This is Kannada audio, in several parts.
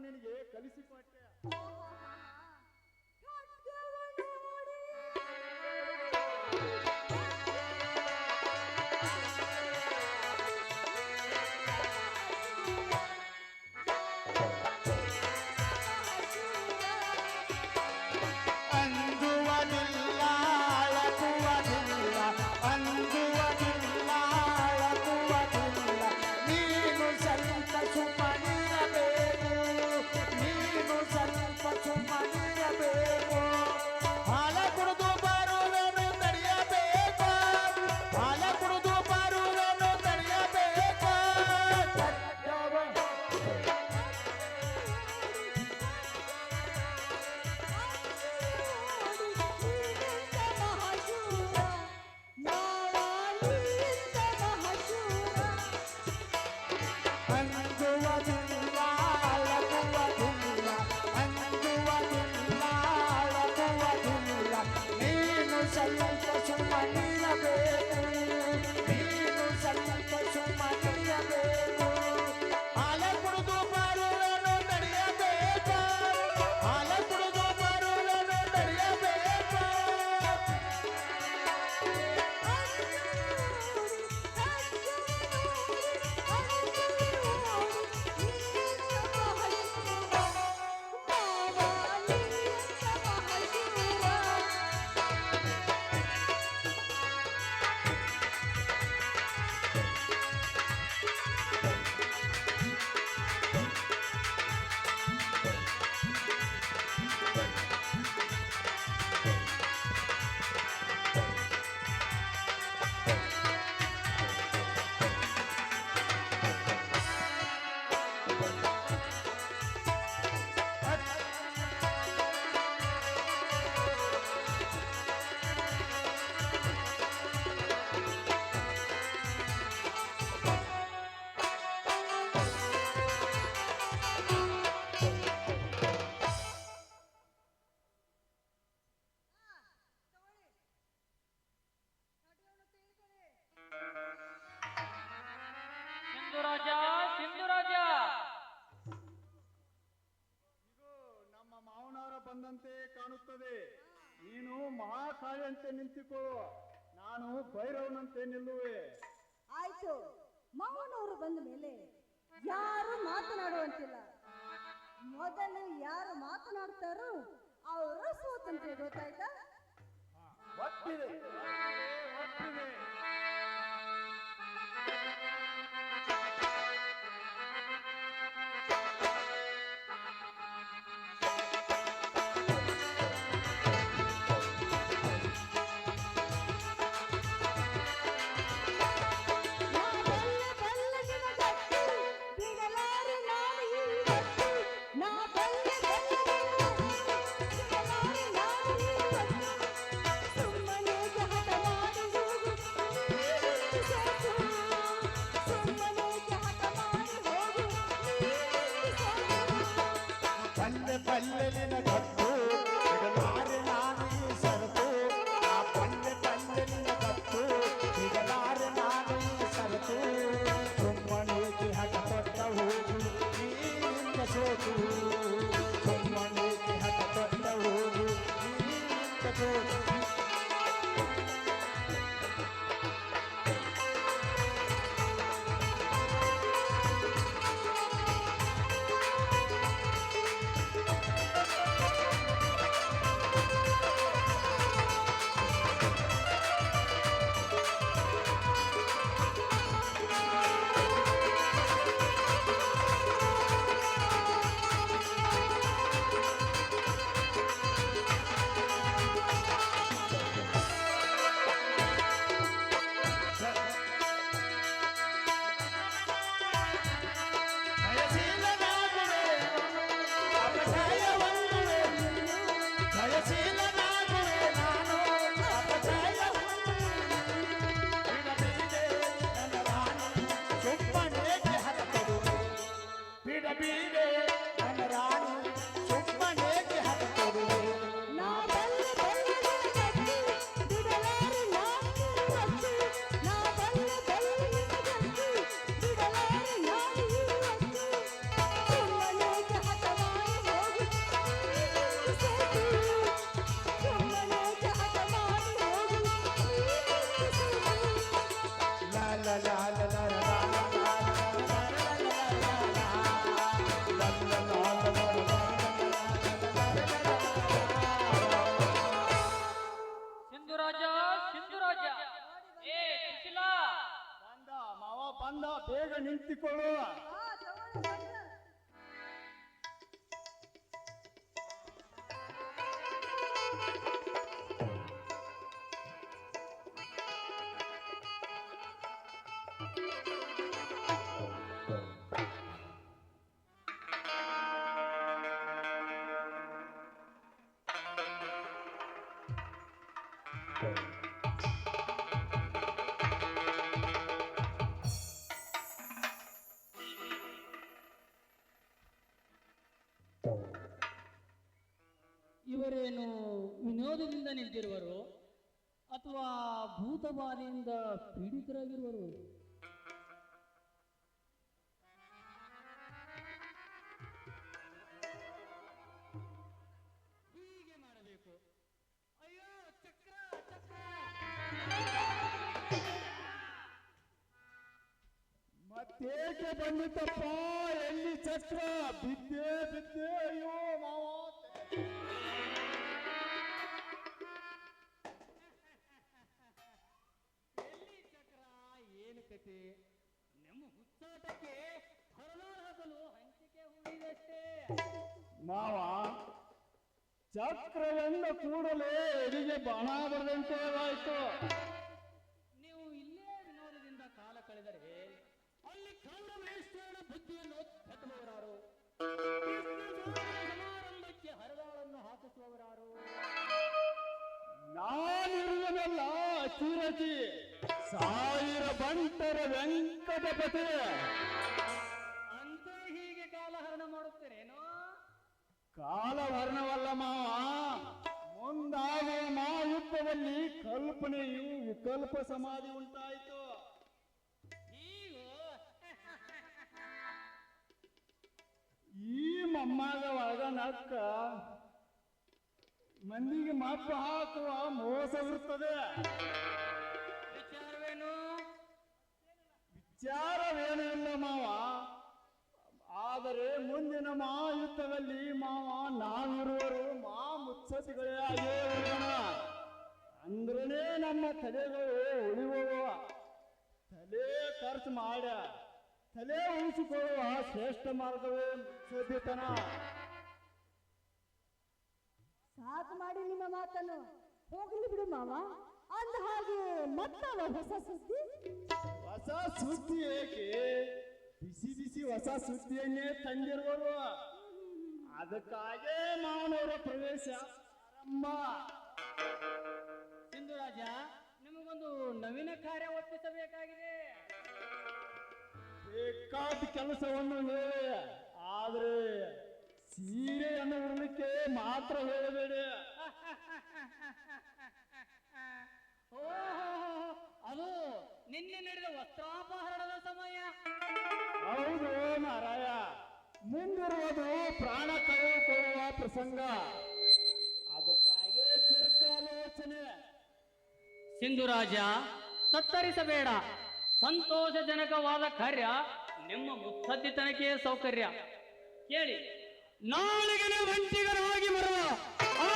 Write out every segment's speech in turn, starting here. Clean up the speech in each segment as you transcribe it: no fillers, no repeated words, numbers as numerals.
ನಿನಗೆ ಕಲಿಸಿಕೊಟ್ಟೆ. ಬಂದಂತೆ ಕಾಣುತ್ತದೆ. ನೀನು ಮಹಾಕಾಳಿಯಂತೆ ನಿಂತುಕೊಳ್ಳು, ನಾನು ಭೈರವನಂತೆ ನಿಲ್ಲುವೆ. ಆಯ್ತು, ಮಾವನವರು ಬಂದ ಮೇಲೆ ಯಾರು ಮಾತನಾಡುವಂತಿಲ್ಲ. ಮೊದಲು ಯಾರು ಮಾತನಾಡ್ತಾರೋ ಅವರು ಸ್ವತಂತ್ರ. ಗೊತ್ತಾಯ್ತಾ? ಒಪ್ಪಿದೆ. ಪಲ್ಲೆಲಿನ ಕತ್ತು ಬಿಡಲಾರೆ ನಾನು ಈ ಸರತು. ಆ ಪಲ್ಲೆಲಿನ ಕತ್ತು ಬಿಡಲಾರೆ ನಾನು ಈ ಸರತು. ಸುಮ್ಮನೇಕೆ ಹಠ ತೊಟ್ಟ ಹೋಗು ನೀನಿಂದ ಸೋತು. ಸುಮ್ಮನೇಕೆ ಹಠ ತೊಟ್ಟ ಹೋಗು ನೀನಿಂದ ಸೋತು. ಅಂದ ಬೇಗ ನಿಂತುಕೊಳ್ಳುವ. ಆ, ತಗೊಳ್ಳಿ ಚಕ್ರ. ಇವರೇನು ವಿನೋದದಿಂದ ನಿಂತಿರುವರು ಅಥವಾ ಭೂತಬಾಧೆಯಿಂದ ಪೀಡಿತರಾಗಿರುವರು? ಹೀಗೆ ಮಾಡಬೇಕು. ಅಯ್ಯೋ ಚಕ್ರ ಚಕ್ರ! ಮತ್ತೇಕೆ ಬಂದಿತ್ತಪ್ಪ? ಎಲ್ಲಿ ಚಕ್ರ? ಬಿದ್ದೆ ಬಿದ್ದೆ. ಅಯ್ಯೋ ಮಾವ. ಎಲ್ಲಿ ಚಕ್ರ? ಏನು ಕತೆ? ನಮ್ಮ ಹುಚ್ಚಾಟಕ್ಕೆ ಹರದಾರ ಹಾಕಲು ಹಂಚಿಕೆ ಹೂಡಿದಷ್ಟೇ. ಮಾವ, ಚಕ್ರವೆಂದ ಕೂಡಲೇ ಎದಿಗೆ ಬಾಣ ಬರದಂತೆ ಆಯ್ತು. ನೀವು ಇಲ್ಲೇ ವಿನೋದದಿಂದ ಕಾಲ ಕಳೆದರೆ ಅಲ್ಲಿ ಕೌರವೇಶ್ವರನ ಬುದ್ಧಿಯನ್ನು ಕಟ್ಟುವವರಾರು? ಸಮಾರಂಭಕ್ಕೆ ಹರದಾಳನ್ನು ಹಾಕಿಸುವವರಾರು? ನಾನಿರುವುದಲ್ಲ ಚಿರತಿ, ಸಾವಿರ ಬಂಟರ ವೆಂಕಟಪತಿ. ಅಂತ ಹೀಗೆ ಕಾಲಹರಣ ಮಾಡುತ್ತೇನೇನೋ? ಕಾಲವರ್ಣವಲ್ಲ ಮಾವ, ಮುಂದಾಗುವ ಮಹಾಯುದ್ಧದಲ್ಲಿ ಕಲ್ಪನೆಯು ವಿಕಲ್ಪ ಸಮಾಧಿ ಉಂಟಾಯಿತು. ಹೀಗೋ? ಈ ಮೊಮ್ಮಗ ಒಳಗ ನಕ್ಕ ಮಂದಿಗೆ ಮಪ್ಪು ಹಾಕುವ ಮೋಸವಿರುತ್ತದೆ. ವಿಚಾರವೇನು? ವಿಚಾರವೇನೂ ಇಲ್ಲ ಮಾವ, ಆದರೆ ಮುಂದಿನ ಮಹಾಯುದ್ಧದಲ್ಲಿ ಮಾವ ನಾವಿರುವರು ಮುತ್ಸತಿಗಳೇ ಆಗೇ ಉಳಿಯೋಣ. ಅಂದ್ರೇ ನಮ್ಮ ತಲೆಗಳು ಉಳಿಯುವ. ತಲೆ ಖರ್ಚು ಮಾಡ ತಲೆ ಉಳಿಸಿಕೊಳ್ಳುವ ಶ್ರೇಷ್ಠ ಮಾರ್ಗವೇ ಮುತ್ಸದಿತನ. ಸಾಕು ಮಾಡಿ ನಿಮ್ಮ ಮಾತನ್ನು. ಹೋಗಲಿ ಬಿಡು ಮಾವ. ಅಂದ ಹಾಗೆ ಮತ್ತವ ಹೊಸ ಸುದ್ದಿ? ಹೊಸ ಸುದ್ದಿ ಏಕೆ? ಬಿಸಿ ಬಿಸಿ ಹೊಸ ಸುದ್ದಿಯನ್ನೇ ತಂದಿರುವರು. ಅದಕ್ಕಾಗೇ ಮಾವನವರ ಪ್ರವೇಶ ಆರಂಭ. ಸಿಂಧುರಾಜ, ನಿಮಗೊಂದು ನವೀನ ಕಾರ್ಯ ಒಪ್ಪಿಸಬೇಕಾಗಿದೆ. ಬೇಕಾದ ಕೆಲಸವನ್ನು ಹೇಳಿ, ಆದ್ರೆ ಸೀರೆಯನ್ನು ಉಡಲಿಕ್ಕೆ ಮಾತ್ರ ಹೇಳಬೇಡಿ. ಓಹೋ, ಅದು ನಿನ್ನೆ ನಡೆದ ವಸ್ತ್ರಾಪಹರಣದ ಸಮಯ. ಹೌದು ಮಾರಾಯ, ಮುಂದಿರುವುದು ಪ್ರಾಣ ಕಳೆದುಕೊಳ್ಳುವ ಪ್ರಸಂಗ. ಅದಕ್ಕಾಗಿ ದೀರ್ಘಾಲೋಚನೆ. ಸಿಂಧುರಾಜ, ತತ್ತರಿಸಬೇಡ. ಸಂತೋಷಜನಕವಾದ ಕಾರ್ಯ ನಿಮ್ಮ ಮುತ್ಸದ್ದಿತನಕ್ಕೆ ಸೌಕರ್ಯ. ಕೇಳಿ, ನಾಳಿಗೆ ಒಂಟಿಗರಾಗಿ ಬರುವ ಆ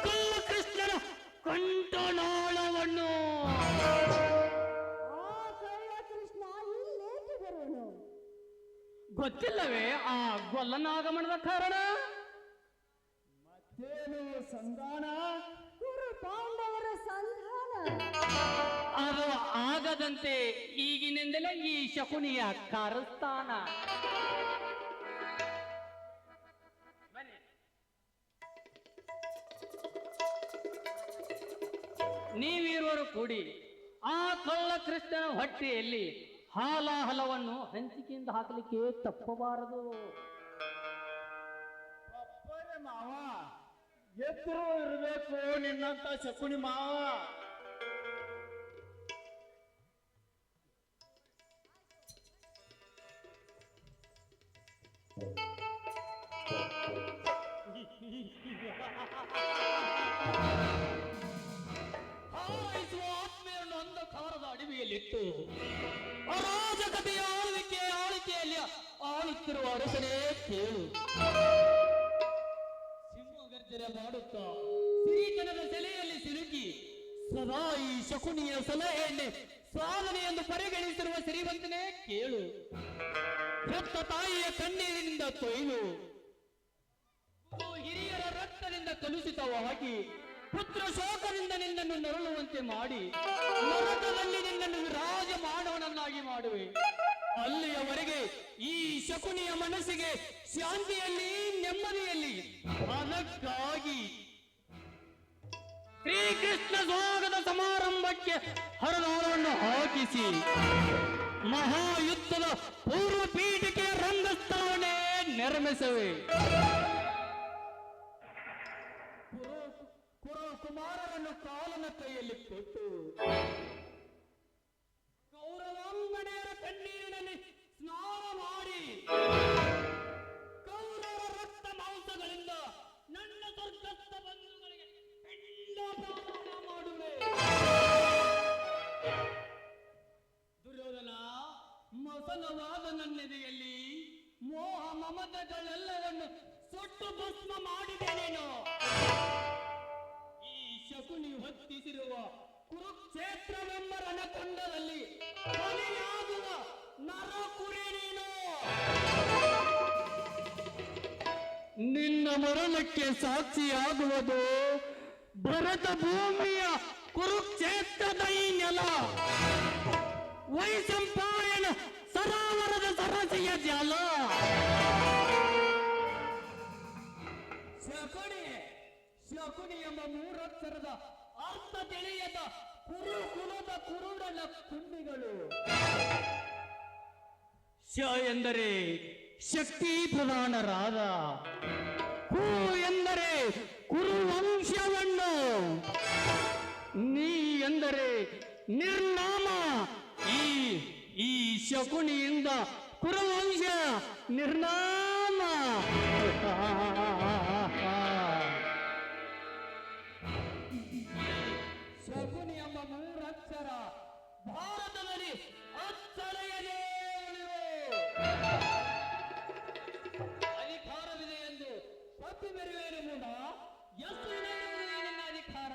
ಕಲ್ಲು ಕೃಷ್ಣನ ಕಂಠನಾಳವನ್ನು ಆ ಕಳ್ಳ ಕೃಷ್ಣ ಇಲ್ಲೇಕೆ ಬರೋನು? ಗೊತ್ತಿಲ್ಲವೇ ಆ ಗೊಲ್ಲನಾಗಮನದ ಕಾರಣ? ಮತ್ತೇನು ಸಂಧಾನ? ಗುರು ಪಾಂಡವರ ಸಂಧಾನ. ಅದು ಆಗದಂತೆ ಈಗಿನಿಂದಲೇ ಈ ಶಕುನಿಯ ಕಾರಸ್ಥಾನ. ಬನ್ನಿ. ನೀವಿರುವರು ಕೂಡಿ ಆ ಕಳ್ಳ ಕೃಷ್ಣನ ಹೊಟ್ಟೆಯಲ್ಲಿ ಹಾಲಾಹಲವನ್ನು ಹಂಚಿಕೆಯಿಂದ ಹಾಕಲಿಕ್ಕೆ ತಪ್ಪಬಾರದು. ಅಪ್ಪರೇ ಮಾವ, ಎತ್ತರೂ ಇರಬೇಕು ನಿನ್ನಂತ ಶಕುನಿ ಮಾವ. ಹಾರೈಸುವ ಆತ್ಮೆಯನ್ನು ಅಂಧಕಾರದ ಅಡವಿಯಲ್ಲಿಟ್ಟು ಅರಾಜಕತೆಯ ಆಳಿಕೆಯಲ್ಲಿ ಆಳುತ್ತಿರುವ ಅರಸನೇ ಕೇಳು. ಸಿಂಹಗರ್ಜನೆ ಮಾಡುತ್ತಾ ಸಿರಿತನದ ಸೆಲೆಯಲ್ಲಿ ಸಿಲುಕಿ ಸದಾ ಈ ಶಕುನಿಯ ಸಲಹೆಯನ್ನೇ ಸಾಧನೆ ಎಂದು ಪರಿಗಣಿಸಿರುವ ಶ್ರೀಮಂತನೇ ಕೇಳು. ಹೆತ್ತ ತಾಯಿಯ ಕಣ್ಣೀರಿನಿಂದ ತೊಯ್ಲು, ಹಿರಿಯರ ರಕ್ತದಿಂದ ಕಲುಷಿತವಾಗಿ, ಪುತ್ರ ಶೋಕದಿಂದ ನಿನ್ನನ್ನು ನರಳುವಂತೆ ಮಾಡಿ, ನರಕದಲ್ಲಿ ನಿನ್ನನ್ನು ವಿರಾಜಮಾನವನನ್ನಾಗಿ ಮಾಡುವೆ. ಅಲ್ಲಿಯವರೆಗೆ ಈ ಶಕುನಿಯ ಮನಸ್ಸಿಗೆ ಶಾಂತಿಯಲ್ಲಿ, ನೆಮ್ಮದಿಯಲ್ಲಿ. ಅದಕ್ಕಾಗಿ ಶ್ರೀಕೃಷ್ಣ ಸ್ವಾಗತ ಸಮಾರಂಭಕ್ಕೆ ಹರದಾರವನ್ನು ಹಾಕಿಸಿ ಮಹಾಯುದ್ಧದ ಪೂರ್ವ ಪೀಠಿಕೆಯ ರಂಗಸ್ಥಳವನ್ನೇ ನಿರ್ಮಿಸುವೆ. ಕುಮಾರರನ್ನು ಕಾಲನ ಕೈಯಲ್ಲಿ ಕೊಟ್ಟು ಕೌರವಾಂಗನೆಯರ ಕಣ್ಣೀರಿನಲ್ಲಿ ಸ್ನಾನ ಮಾಡಿ, ಕೌರವರ ರಕ್ತ ಮಾಂಸಗಳಿಂದ ನನ್ನ ಸ್ವರ್ಗಸ್ಥ ಬಂಧುಗಳಿಗೆ ಪಿಂಡದಾನ ಮಾಡುವೆ. ದುರ್ಯೋಧನ, ಮಸನವಾದ ನನ್ನೆದೆಯಲ್ಲಿ ಮೋಹ ಮಮತೆಗಳೆಲ್ಲವನ್ನು ಸುಟ್ಟು ಭಸ್ಮ ಮಾಡಿದ್ದೇನೇನೋ. ಈ ಶಕುನಿ ಹೊತ್ತಿಸಿರುವ ಕುರುಕ್ಷೇತ್ರವೆಂಬ ರಣಕುಂಡದಲ್ಲಿ ಬಲಿಯಾಗುವ ನರಕುರಿ ನೀನು. ನಿನ್ನ ಮರಣಕ್ಕೆ ಸಾಕ್ಷಿಯಾಗುವುದು ಭರತ ಭೂಮಿಯ ಕುರುಕ್ಷೇತ್ರದ ಈ ನೆಲ, ವೈಶಂಪಾಯನ ಸರೋವರದ ಸರಸಿಯ ಜಲ. ಶಕುನಿ ಎಂಬ ಮೂರಕ್ಷರದ ಅರ್ಥ ತಿಳಿಯದ ಕುರುಕುಲದ ಕುರುಡನ ಕುಂಡಿಗಳು. ಶ ಎಂದರೆ ಶಕ್ತಿ ಪ್ರಧಾನರಾದ, ಕು ಎಂದರೆ ಕುರುವಂಶವನ್ನು, ನೀ ಎಂದರೆ ನಿರ್ನಾಮ. ಈ ಶಕುನಿಯಿಂದ ಕುರುವಂಶ ನಿರ್ನಾಮ. ಶಕುನಿ ಎಂಬ ಮೂರಕ್ಷರ ಭಾರತದಲ್ಲಿ ಅಚ್ಚಳೆಯದೇ ಉಳಿವೆ. ಅಧಿಕಾರವಿದೆ ಎಂದು ಪಟ್ಟಿ ಮೆರೆಯುವೇನು ಮೂಢ. ಎಷ್ಟು ಇದೆ ನಿನ್ನ ಅಧಿಕಾರ?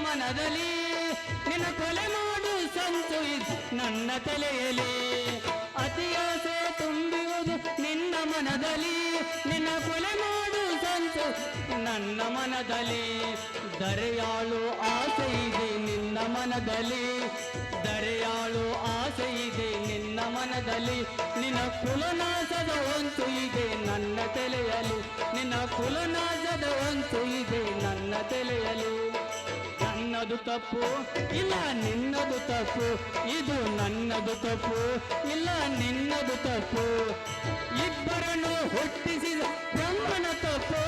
ಮನದಲ್ಲಿ ನಿನ್ನ ಕೊಲೆ ಮಾಡು ಸಂಚು ನನ್ನ ತಲೆಯಲ್ಲಿ. ಅತಿಯಾಸೆ ತುಂಬಿರುವುದು ನಿನ್ನ ಮನದಲ್ಲಿ, ನಿನ್ನ ಕೊಲೆ ಮಾಡು ಸಂಚು ನನ್ನ ಮನದಲ್ಲಿ. ದರೆಯಾಳು ಆಸೆ ಇದೆ ನಿನ್ನ ಮನದಲ್ಲಿ, ದರೆಯಾಳು ಆಸೆ ಇದೆ ನಿನ್ನ ಮನದಲ್ಲಿ. ನಿನ್ನ ಕುಲನಾಶದ ಹೊಂಚು ಇದೆ ನನ್ನ ತಲೆಯಲ್ಲಿ, ನಿನ್ನ ಕುಲನಾಶದ ಹೊಂಚು ಇದೆ ನನ್ನ ತಲೆಯಲ್ಲಿ. ನನ್ನದು ತಪ್ಪು ಇಲ್ಲ ನಿನ್ನದು ತಪ್ಪು, ಇದು ನನ್ನದು ತಪ್ಪು ಇಲ್ಲ ನಿನ್ನದು ತಪ್ಪು. ಇಬ್ಬರನ್ನು ಹುಟ್ಟಿಸಿದ ಬ್ರಹ್ಮನ ತಪ್ಪು.